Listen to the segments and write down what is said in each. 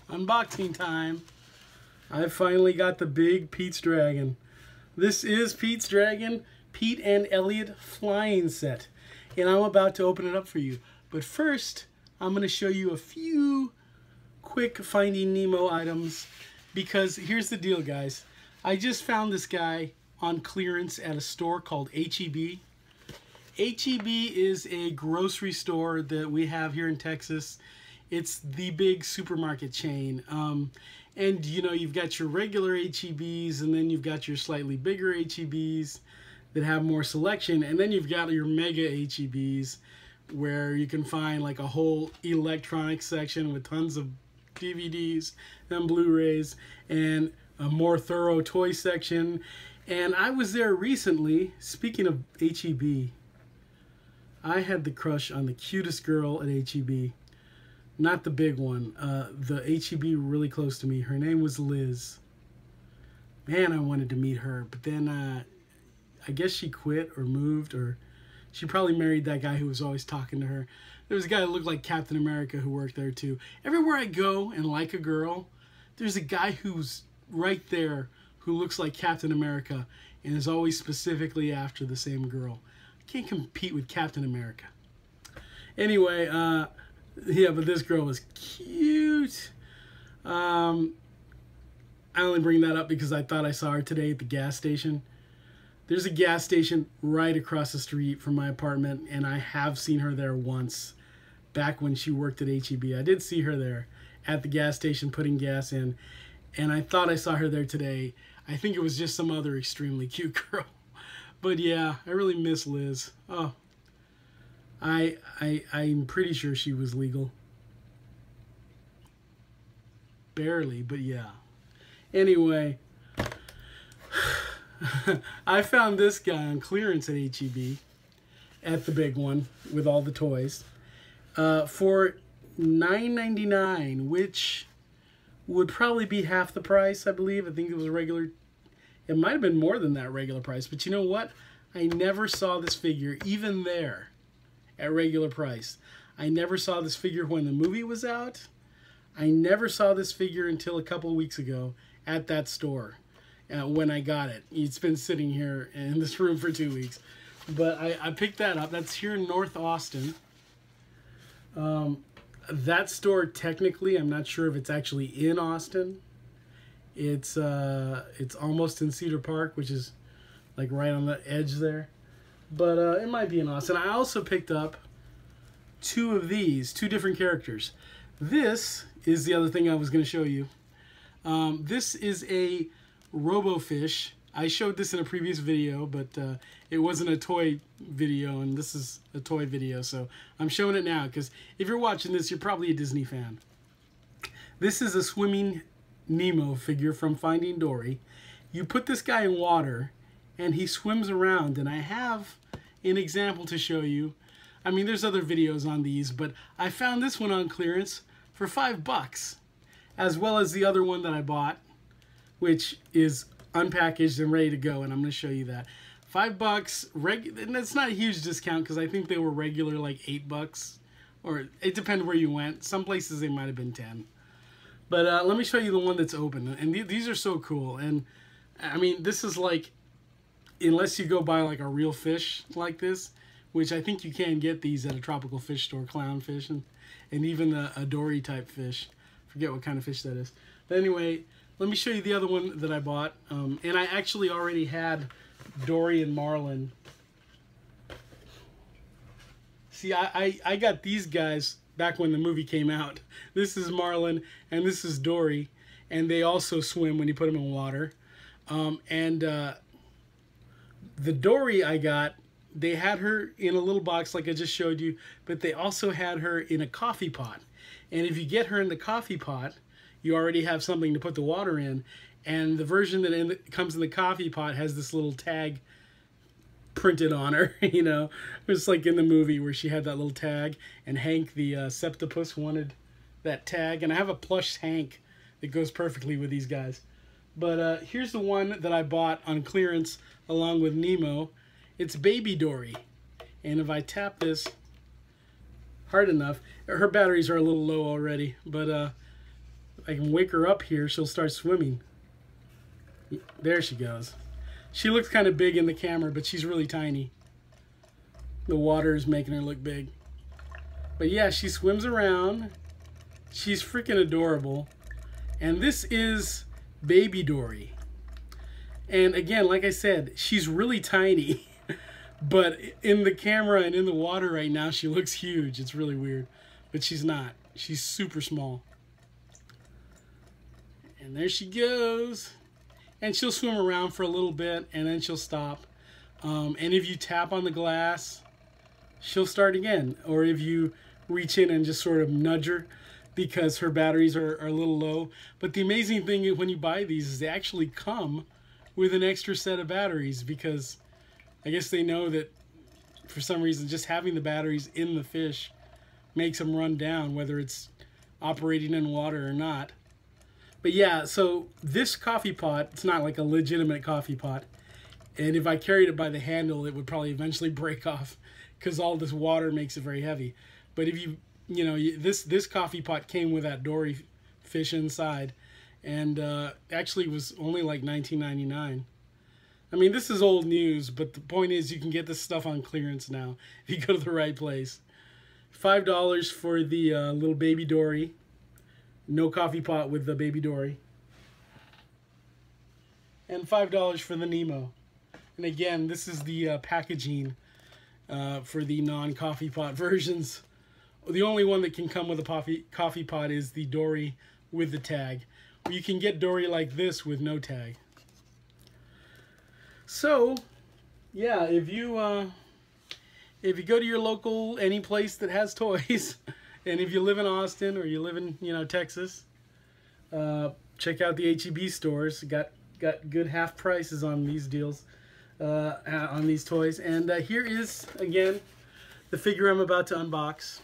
Unboxing time. I finally got the big Pete's Dragon. This is Pete's Dragon, Pete and Elliot flying set. And I'm about to open it up for you. But first, I'm going to show you a few quick Finding Nemo items. Because here's the deal, guys. I just found this guy on clearance at a store called H-E-B. H-E-B is a grocery store that we have here in Texas. It's the big supermarket chain. And you know, you've got your regular H-E-Bs, and then you've got your slightly bigger H-E-Bs that have more selection, and then you've got your mega H-E-Bs where you can find like a whole electronics section with tons of DVDs and Blu-rays and a more thorough toy section. And I was there recently. Speaking of H-E-B, I had the crush on the cutest girl at H-E-B. Not the big one. The H-E-B really close to me. Her name was Liz. Man, I wanted to meet her. But then I guess she quit or moved, or she probably married that guy who was always talking to her. There was a guy that looked like Captain America who worked there too. Everywhere I go and like a girl, there's a guy who's right there who looks like Captain America and is always specifically after the same girl. I can't compete with Captain America. Anyway, yeah, but this girl was cute. I only bring that up because I thought I saw her today at the gas station. There's a gas station right across the street from my apartment, and I have seen her there once, back when she worked at H-E-B. I did see her there at the gas station putting gas in, and I thought I saw her there today. I think it was just some other extremely cute girl. But yeah, I really miss Liz. Oh, I'm pretty sure she was legal. Barely, but yeah. Anyway, I found this guy on clearance at H-E-B, at the big one with all the toys, for $9.99, which would probably be half the price, I believe. I think it was a regular, it might have been more than that regular price, but you know what? I never saw this figure, even there, at regular price. I never saw this figure when the movie was out. I never saw this figure until a couple of weeks ago at that store when I got it. It's been sitting here in this room for 2 weeks. But I picked that up. That's here in North Austin. That store, technically, I'm not sure if it's actually in Austin. It's almost in Cedar Park, which is like right on the edge there. But it might be in Austin. I also picked up two of these, two different characters. This is the other thing I was going to show you. This is a robofish. I showed this in a previous video, but it wasn't a toy video, and this is a toy video, so I'm showing it now, because if you're watching this, you're probably a Disney fan. This is a swimming Nemo figure from Finding Dory. You put this guy in water, and he swims around, and I have an example to show you. I mean, there's other videos on these, but I found this one on clearance for $5, as well as the other one that I bought, which is unpackaged and ready to go, and I'm going to show you that. $5, and that's not a huge discount because I think they were regular like $8, or it depends where you went. Some places they might have been 10. But let me show you the one that's open, and these are so cool. And I mean, this is like, unless you go buy like a real fish like this, which I think you can get these at a tropical fish store, clownfish, and even a dory type fish. Forget what kind of fish that is. But anyway, let me show you the other one that I bought. And I actually already had Dory and Marlin. See, I got these guys back when the movie came out. This is Marlin and this is Dory. And they also swim when you put them in water. The Dory I got, they had her in a little box like I just showed you, but they also had her in a coffee pot. And if you get her in the coffee pot, you already have something to put the water in. And the version that comes in the coffee pot has this little tag printed on her, you know. It's like in the movie where she had that little tag, and Hank the septopus wanted that tag. And I have a plush Hank that goes perfectly with these guys. But here's the one that I bought on clearance along with Nemo. It's Baby Dory. And if I tap this hard enough, her batteries are a little low already, but I can wake her up here, she'll start swimming. There she goes. She looks kind of big in the camera, but she's really tiny. The water is making her look big. But yeah, she swims around. She's freaking adorable. And this is Baby Dory. And again, like I said, she's really tiny. But in the camera and in the water right now, she looks huge. It's really weird. But she's not. She's super small. And there she goes. And she'll swim around for a little bit, and then she'll stop. And if you tap on the glass, she'll start again. Or if you reach in and just sort of nudge her, because her batteries are a little low. But the amazing thing is when you buy these is they actually come with an extra set of batteries, because I guess they know that for some reason just having the batteries in the fish makes them run down, whether it's operating in water or not. But yeah, so this coffee pot, it's not like a legitimate coffee pot. And if I carried it by the handle, it would probably eventually break off because all this water makes it very heavy. But if you know, this coffee pot came with that dory fish inside. And actually was only like $19.99. I mean, this is old news, but the point is you can get this stuff on clearance now if you go to the right place. $5 for the little Baby Dory. No coffee pot with the Baby Dory. And $5 for the Nemo. And again, this is the packaging for the non-coffee pot versions. The only one that can come with a coffee pot is the Dory with the tag. You can get Dory like this with no tag. So, yeah, if you go to your local, any place that has toys, and if you live in Austin or you live in, you know, Texas, check out the H-E-B stores. Got good half prices on these deals, on these toys. And here is, again, the figure I'm about to unbox.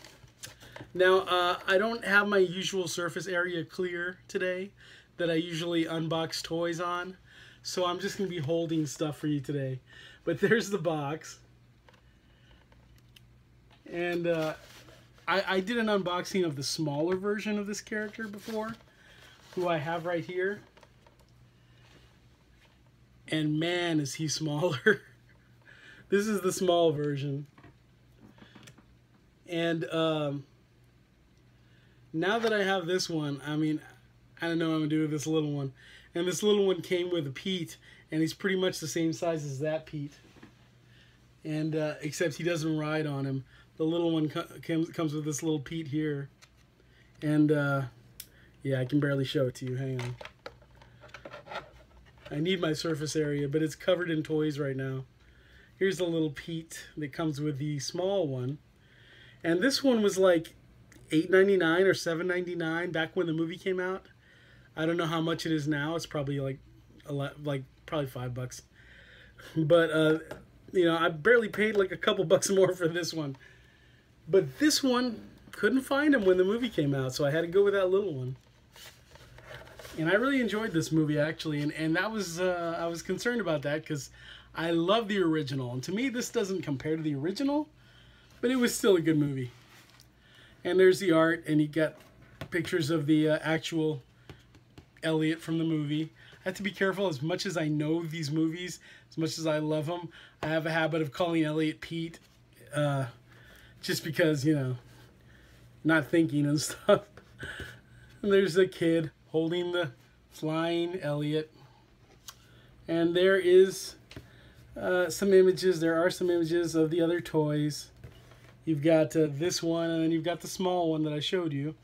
Now, I don't have my usual surface area clear today that I usually unbox toys on. So I'm just going to be holding stuff for you today. But there's the box. And I did an unboxing of the smaller version of this character before, who I have right here. And man, is he smaller. This is the small version. And now that I have this one, I mean, I don't know what I'm going to do with this little one. And this little one came with a Pete, and he's pretty much the same size as that Pete. And except he doesn't ride on him. The little one comes with this little Pete here. And yeah, I can barely show it to you. Hang on. I need my surface area, but it's covered in toys right now. Here's the little Pete that comes with the small one. And this one was like $8.99 or $7.99 back when the movie came out. I don't know how much it is now. It's probably like probably $5. But you know, I barely paid like a couple bucks more for this one. But this one, couldn't find him when the movie came out, so I had to go with that little one. And I really enjoyed this movie, actually, and that was I was concerned about that because I love the original, and to me this doesn't compare to the original, but it was still a good movie. And there's the art, and you got pictures of the actual Elliot from the movie. I have to be careful. As much as I know these movies, as much as I love them, I have a habit of calling Elliot Pete, just because, you know, not thinking and stuff. And there's the kid holding the flying Elliot. And there is some images. There are some images of the other toys. You've got this one, and then you've got the small one that I showed you.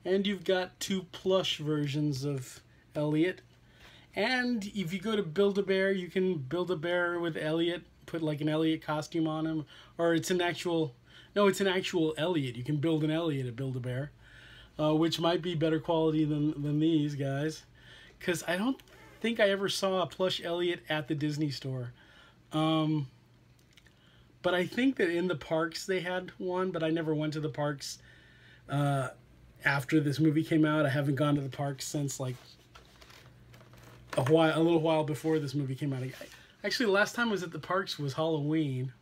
And you've got two plush versions of Elliot. And if you go to Build-A-Bear, you can build a bear with Elliot, put like an Elliot costume on him. Or it's an actual, no, it's an actual Elliot. You can build an Elliot at Build-A-Bear, which might be better quality than these guys. Because I don't think I ever saw a plush Elliot at the Disney store. But I think that in the parks they had one, but I never went to the parks after this movie came out. I haven't gone to the parks since like a little while before this movie came out. Actually, the last time I was at the parks was Halloween.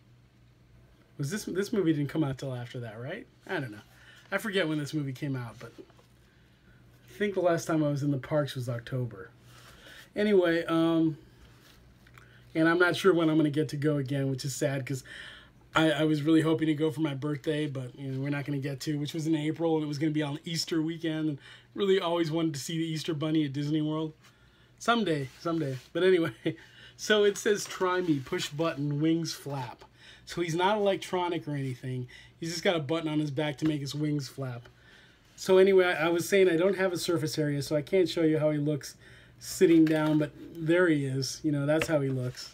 Was this movie didn't come out till after that, right? I don't know. I forget when this movie came out, but think the last time I was in the parks was October. Anyway, and I'm not sure when I'm going to get to go again, which is sad because I was really hoping to go for my birthday, but you know, we're not going to get to, which was in April, and it was going to be on Easter weekend, and really always wanted to see the Easter Bunny at Disney World. Someday. But anyway, so it says try me, push button, wings flap. So he's not electronic or anything. He's just got a button on his back to make his wings flap. So anyway, I was saying I don't have a surface area, so I can't show you how he looks sitting down, but there he is. You know, that's how he looks.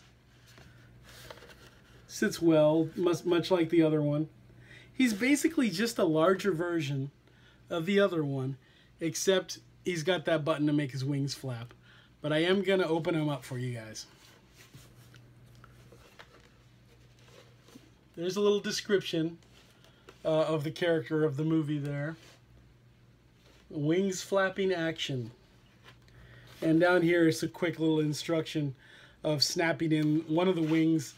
Sits well, much like the other one. He's basically just a larger version of the other one, except he's got that button to make his wings flap. But I am going to open him up for you guys. There's a little description of the character of the movie there. Wings flapping action. And down here is a quick little instruction of snapping in one of the wings.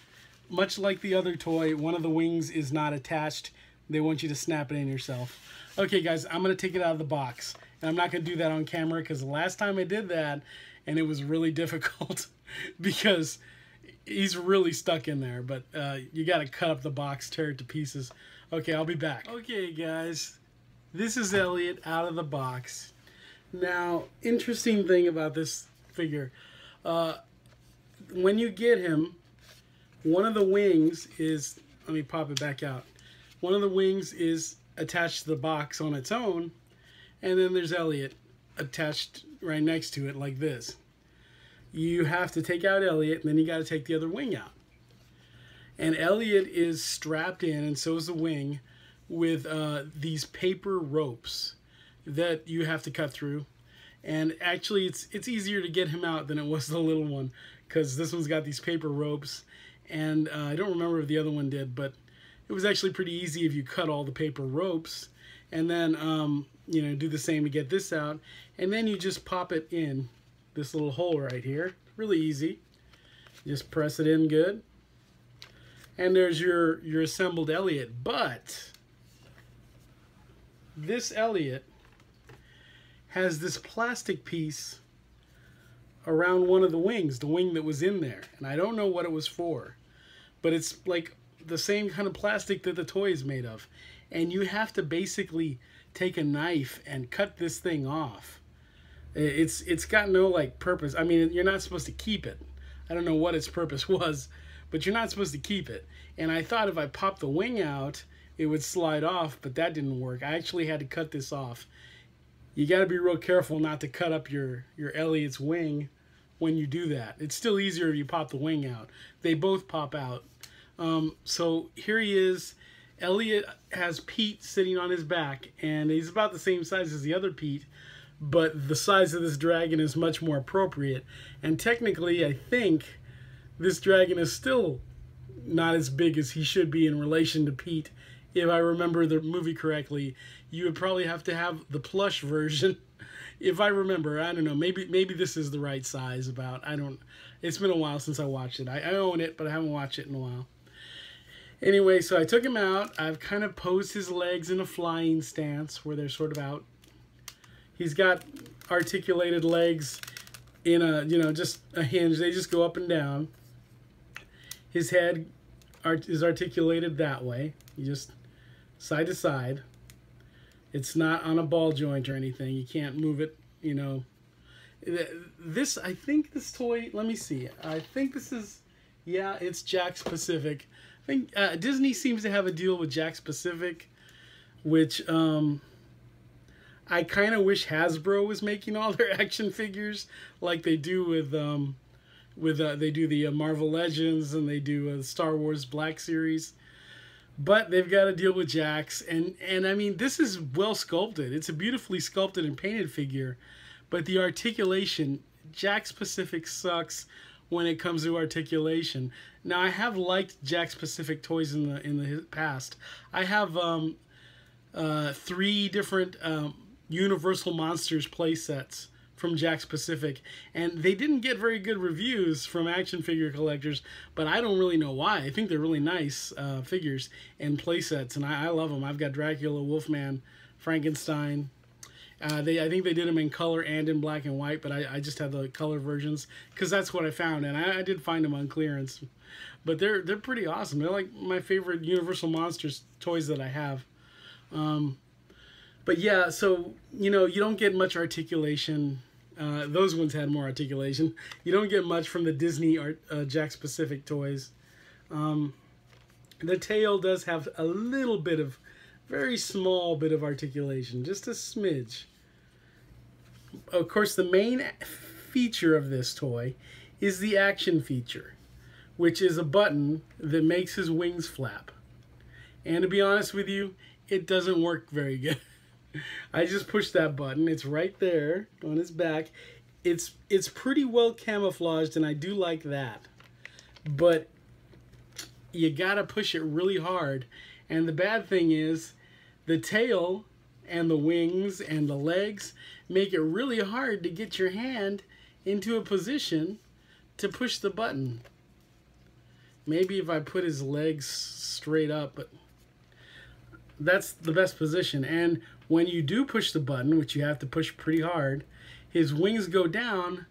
Much like the other toy, one of the wings is not attached. They want you to snap it in yourself. Okay, guys, I'm going to take it out of the box. And I'm not going to do that on camera because the last time I did that, and it was really difficult because he's really stuck in there. But you got to cut up the box, tear it to pieces. Okay, I'll be back. Okay, guys, this is Elliot out of the box. Now, interesting thing about this figure. When you get him, one of the wings is, let me pop it back out. One of the wings is attached to the box on its own, and then there's Elliot attached right next to it like this. You have to take out Elliot, and then you got to take the other wing out. And Elliot is strapped in, and so is the wing, with these paper ropes that you have to cut through. And actually, it's easier to get him out than it was the little one, because this one's got these paper ropes. And I don't remember if the other one did, but it was actually pretty easy if you cut all the paper ropes. And then, you know, do the same to get this out. And then you just pop it in this little hole right here. Really easy. Just press it in good. And there's your assembled Elliot. But this Elliot has this plastic piece around one of the wings, the wing that was in there. And I don't know what it was for. But it's like the same kind of plastic that the toy is made of. And you have to basically take a knife and cut this thing off. It's got no like purpose. I mean, you're not supposed to keep it. I don't know what its purpose was, but you're not supposed to keep it. And I thought if I popped the wing out, it would slide off, but that didn't work. I actually had to cut this off. You got to be real careful not to cut up your Elliot's wing when you do that. It's still easier if you pop the wing out. They both pop out. So here he is. Elliot has Pete sitting on his back, and he's about the same size as the other Pete, but the size of this dragon is much more appropriate. And technically, I think this dragon is still not as big as he should be in relation to Pete. If I remember the movie correctly, you would probably have to have the plush version. If I remember, I don't know, maybe this is the right size about, it's been a while since I watched it. I own it, but I haven't watched it in a while. Anyway, so I took him out. I've kind of posed his legs in a flying stance where they're sort of out. He's got articulated legs in a, you know, just a hinge. They just go up and down. His head is articulated that way. You just side to side. It's not on a ball joint or anything. You can't move it, you know. This, I think this toy, let me see. I think this is, yeah, it's Jakks Pacific. I think Disney seems to have a deal with Jakks Pacific, which I kind of wish Hasbro was making all their action figures like they do with they do the Marvel Legends, and they do Star Wars Black Series. But they've got to deal with Jakks, and I mean, this is well sculpted. It's a beautifully sculpted and painted figure, but the articulation, Jakks Pacific sucks when it comes to articulation. Now, I have liked Jakks Pacific toys in the past. I have 3 different Universal Monsters play sets from Jakks Pacific, and they didn't get very good reviews from action figure collectors, but I don't really know why. I think they're really nice figures and play sets, and I love them. I've got Dracula, Wolfman, Frankenstein, I think they did them in color and in black and white, but I just have the color versions because that's what I found, and I did find them on clearance. But they're pretty awesome. They're like my favorite Universal Monsters toys that I have. But yeah, so you know, you don't get much articulation. Those ones had more articulation. You don't get much from the Disney Jakks Pacific toys. The tail does have a little bit of, very small bit of articulation, just a smidge. Of course, the main feature of this toy is the action feature, which is a button that makes his wings flap. And to be honest with you, it doesn't work very good. I just pushed that button. It's right there on his back. It's pretty well camouflaged, and I do like that. But you gotta push it really hard. And the bad thing is, the tail and the wings and the legs make it really hard to get your hand into a position to push the button. Maybe if I put his legs straight up, but that's the best position. And when you do push the button, which you have to push pretty hard, his wings go down,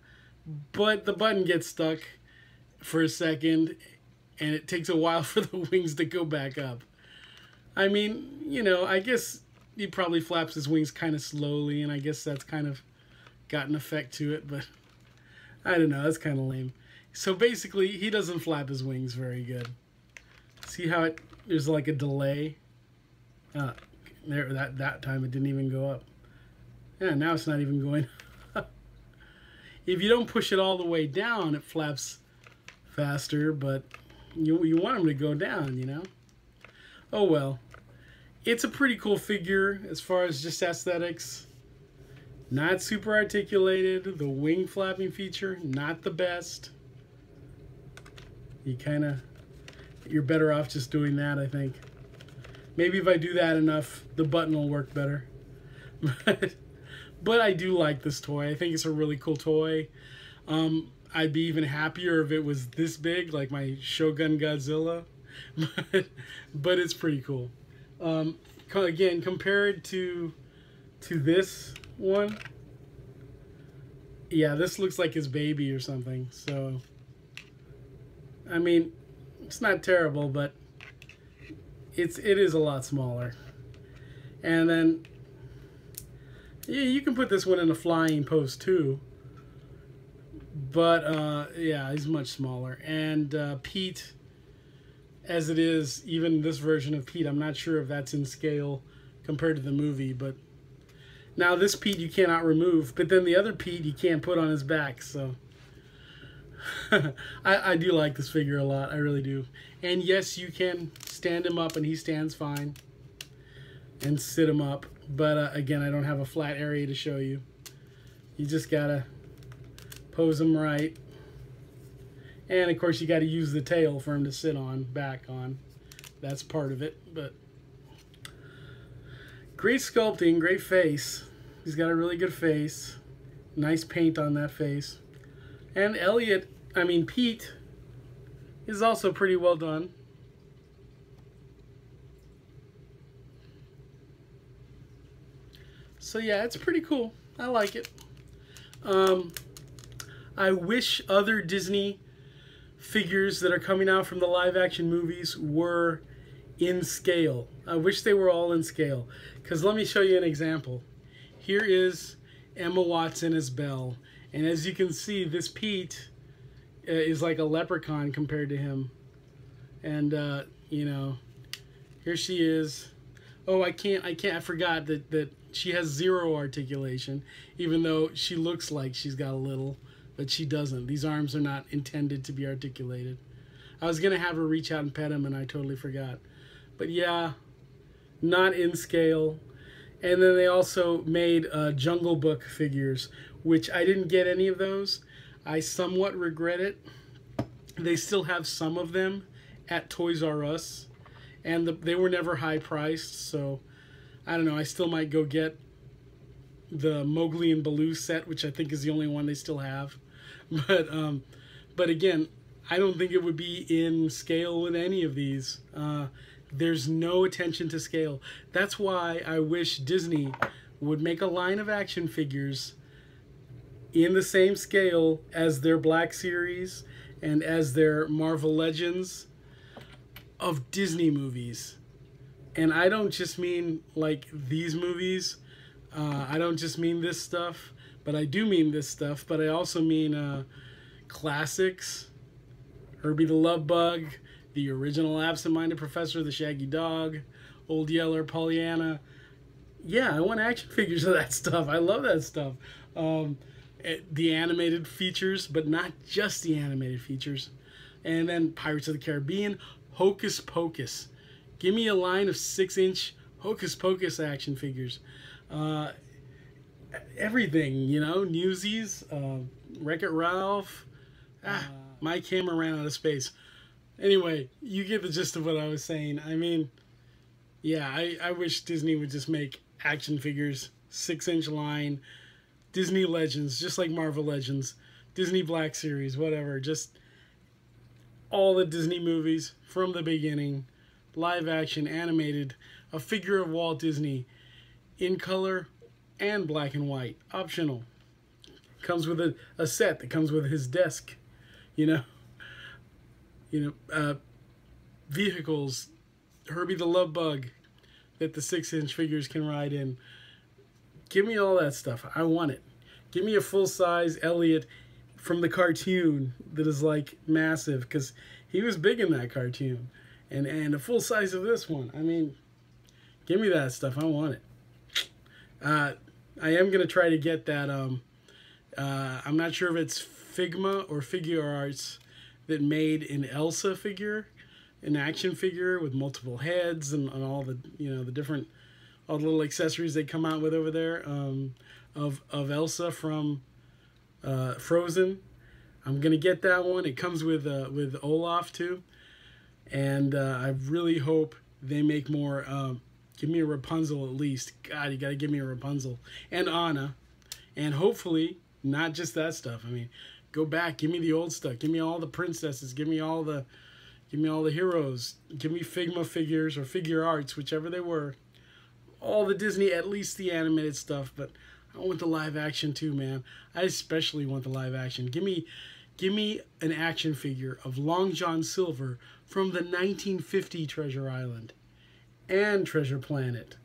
but the button gets stuck for a second, and it takes a while for the wings to go back up. I mean, you know, I guess he probably flaps his wings kind of slowly, and I guess that's kind of got an effect to it, but I don't know, that's kind of lame. So basically, he doesn't flap his wings very good. See how there's like a delay? There, that time it didn't even go up. Yeah, now it's not even going up. If you don't push it all the way down, it flaps faster, but you want him to go down, you know? Oh well. It's a pretty cool figure as far as just aesthetics. Not super articulated. The wing flapping feature, not the best. You're better off just doing that, I think. Maybe if I do that enough, the button will work better. But I do like this toy. I think it's a really cool toy. I'd be even happier if it was this big, like my Shogun Godzilla. But it's pretty cool. Again, compared to this one, yeah, this looks like his baby or something. So, I mean, it's not terrible, but it is a lot smaller. And then, yeah, you can put this one in a flying pose too. But yeah, he's much smaller. And Pete, as it is, even this version of Pete, I'm not sure if that's in scale compared to the movie, but now this Pete you cannot remove, but then the other Pete you can't put on his back, so I do like this figure a lot, I really do. And yes, you can stand him up and he stands fine, and sit him up, but again, I don't have a flat area to show you. You just gotta pose him right. And of course you got to use the tail for him to sit on, back on. That's part of it, but great sculpting, great face. He's got a really good face. Nice paint on that face. And Pete is also pretty well done. So yeah, it's pretty cool. I like it. I wish other Disney figures that are coming out from the live action movies were in scale. I wish they were all in scale. Because let me show you an example. Here is Emma Watson as Belle. And as you can see, this Pete is like a leprechaun compared to him. And, you know, here she is. Oh, I forgot that she has zero articulation, even though she looks like she's got a little. But she doesn't. These arms are not intended to be articulated. I was going to have her reach out and pet him, and I totally forgot. But yeah, not in scale. And then they also made Jungle Book figures, which I didn't get any of those. I somewhat regret it. They still have some of them at Toys R Us, and they were never high priced, so I don't know. I still might go get the Mowgli and Baloo set, which I think is the only one they still have. But again, I don't think it would be in scale with any of these. There's no attention to scale. That's why I wish Disney would make a line of action figures in the same scale as their Black Series and as their Marvel Legends of Disney movies. And I don't just mean like these movies. I don't just mean this stuff, but I do mean this stuff. But I also mean classics, Herbie the Love Bug, the original Absent-Minded Professor, the Shaggy Dog, Old Yeller, Pollyanna. Yeah, I want action figures of that stuff. I love that stuff. The animated features, but not just the animated features. And then Pirates of the Caribbean, Hocus Pocus. Give me a line of 6-inch Hocus Pocus action figures. Everything, you know, Newsies, Wreck-It Ralph. My camera ran out of space. Anyway, you get the gist of what I was saying. I mean, yeah, I wish Disney would just make action figures, 6-inch line, Disney Legends, just like Marvel Legends, Disney Black Series, whatever. Just all the Disney movies from the beginning, live action, animated, a figure of Walt Disney in color and black and white, optional. Comes with a set that comes with his desk, you know, vehicles, Herbie the Love Bug that the 6-inch figures can ride in. Give me all that stuff. I want it. Give me a full-size Elliot from the cartoon that is like massive, because he was big in that cartoon. And a full size of this one. I mean, give me that stuff. I want it. I am going to try to get that. I'm not sure if it's Figma or Figure Arts that made an Elsa figure, an action figure with multiple heads and all the, you know, the different, all the little accessories they come out with over there, of Elsa from Frozen. I'm gonna get that one. It comes with Olaf too, and I really hope they make more. Give me a Rapunzel at least. God, you gotta give me a Rapunzel and Anna, and hopefully not just that stuff. I mean, go back. Give me the old stuff. Give me all the princesses. Give me all the heroes. Give me Figma figures or Figure Arts, whichever they were. All the Disney, at least the animated stuff, but I want the live action too, man. I especially want the live action. Give me an action figure of Long John Silver from the 1950 Treasure Island and Treasure Planet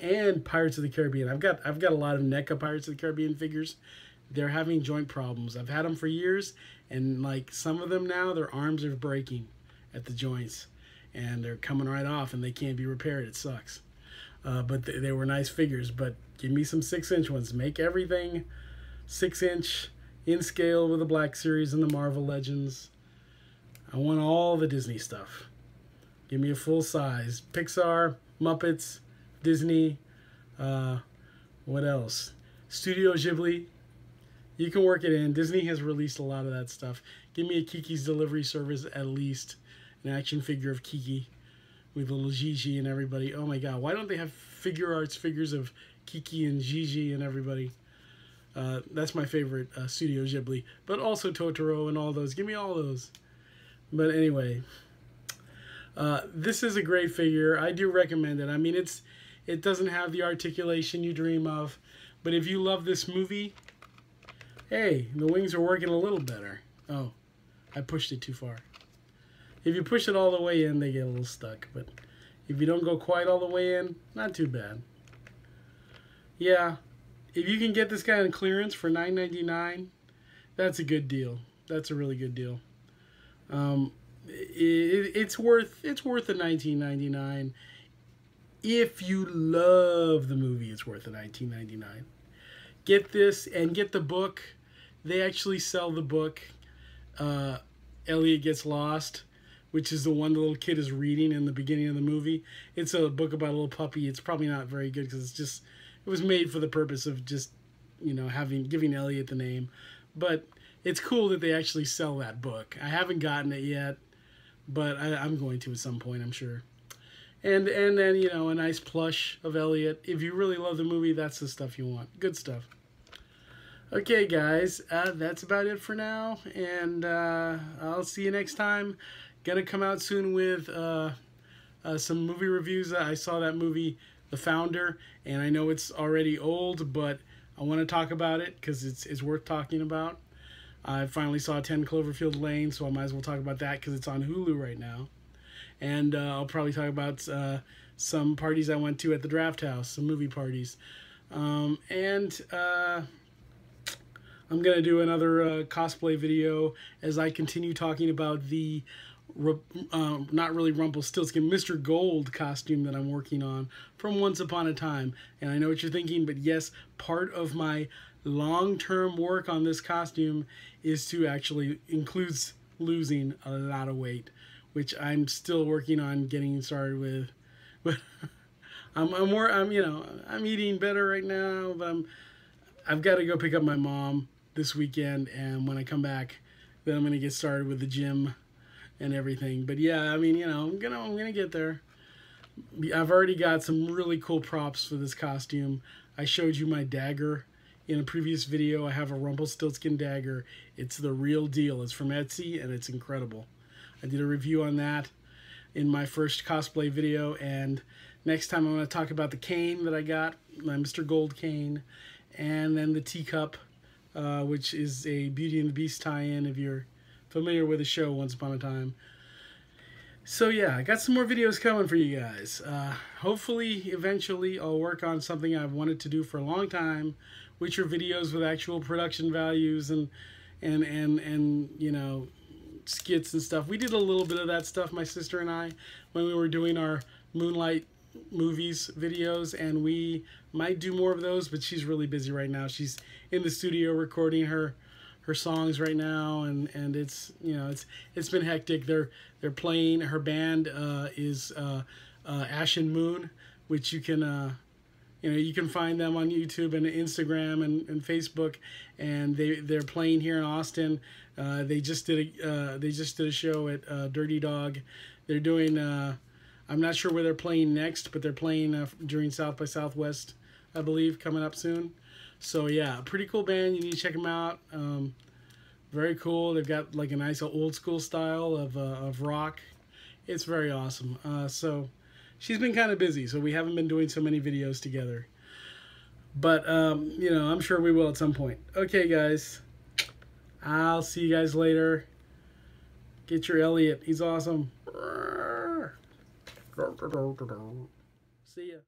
and Pirates of the Caribbean. I've got a lot of NECA Pirates of the Caribbean figures. They're having joint problems. I've had them for years, and like some of them now, their arms are breaking at the joints, and they're coming right off, and they can't be repaired. It sucks. But they were nice figures. But give me some 6-inch ones. Make everything 6-inch in scale with the Black Series and the Marvel Legends. I want all the Disney stuff. Give me a full size. Pixar, Muppets, Disney, what else? Studio Ghibli. You can work it in. Disney has released a lot of that stuff. Give me a Kiki's Delivery Service at least. An action figure of Kiki with little Gigi and everybody. Oh my God, why don't they have Figure Arts figures of Kiki and Gigi and everybody? That's my favorite Studio Ghibli. But also Totoro and all those. Give me all those. But anyway, this is a great figure. I do recommend it. I mean, it doesn't have the articulation you dream of. But if you love this movie, hey, the wings are working a little better. Oh, I pushed it too far. If you push it all the way in, they get a little stuck. But if you don't go quite all the way in, not too bad. Yeah, if you can get this guy on clearance for $9.99, that's a good deal. That's a really good deal. It's worth the $19.99. If you love the movie, it's worth the $19.99. Get this and get the book. They actually sell the book. Elliot Gets Lost, which is the one the little kid is reading in the beginning of the movie. It's a book about a little puppy. It's probably not very good because it was made for the purpose of just, you know, giving Elliot the name. But it's cool that they actually sell that book. I haven't gotten it yet, but I'm going to at some point, I'm sure. And then, you know, a nice plush of Elliot. If you really love the movie, that's the stuff you want. Good stuff. Okay, guys, that's about it for now. And I'll see you next time. Gonna come out soon with some movie reviews. I saw that movie, the founder, and I know it's already old, but I want to talk about it because it's worth talking about. I finally saw 10 Cloverfield Lane, so I might as well talk about that because it's on Hulu right now. And I'll probably talk about some parties I went to at the Draft House, some movie parties. I'm going to do another cosplay video as I continue talking about the, not really Rumpelstiltskin, Mr. Gold costume that I'm working on from Once Upon a Time. And I know what you're thinking, but yes, part of my long-term work on this costume is to actually includes losing a lot of weight, which I'm still working on getting started with. But I'm eating better right now, but I've got to go pick up my mom this weekend, and when I come back, then I'm going to get started with the gym and everything. But yeah, I mean, I'm gonna get there. I've already got some really cool props for this costume. I showed you my dagger in a previous video. I have a Rumpelstiltskin dagger. It's the real deal. It's from Etsy, and it's incredible. I did a review on that in my first cosplay video, and next time I'm going to talk about the cane that I got, my Mr. Gold cane, and then the teacup, which is a Beauty and the Beast tie-in if you're familiar with the show Once Upon a Time. So yeah, I got some more videos coming for you guys. Hopefully, eventually, I'll work on something I've wanted to do for a long time, which are videos with actual production values and skits and stuff. We did a little bit of that stuff, my sister and I, when we were doing our Moonlight movies videos, and we might do more of those, but she's really busy right now. She's in the studio recording her songs right now, and it's it's been hectic. They're playing, her band is Ashen Moon, which you can you can find them on YouTube and Instagram and Facebook, and they're playing here in Austin. They just did a show at Dirty Dog. They're doing I'm not sure where they're playing next, but they're playing during South by Southwest, I believe, coming up soon. So yeah, pretty cool band. You need to check them out. Very cool. They've got like a nice old school style of rock. It's very awesome. So she's been kind of busy, so we haven't been doing so many videos together. But I'm sure we will at some point. Okay, guys. I'll see you guys later. Get your Elliot. He's awesome. See ya.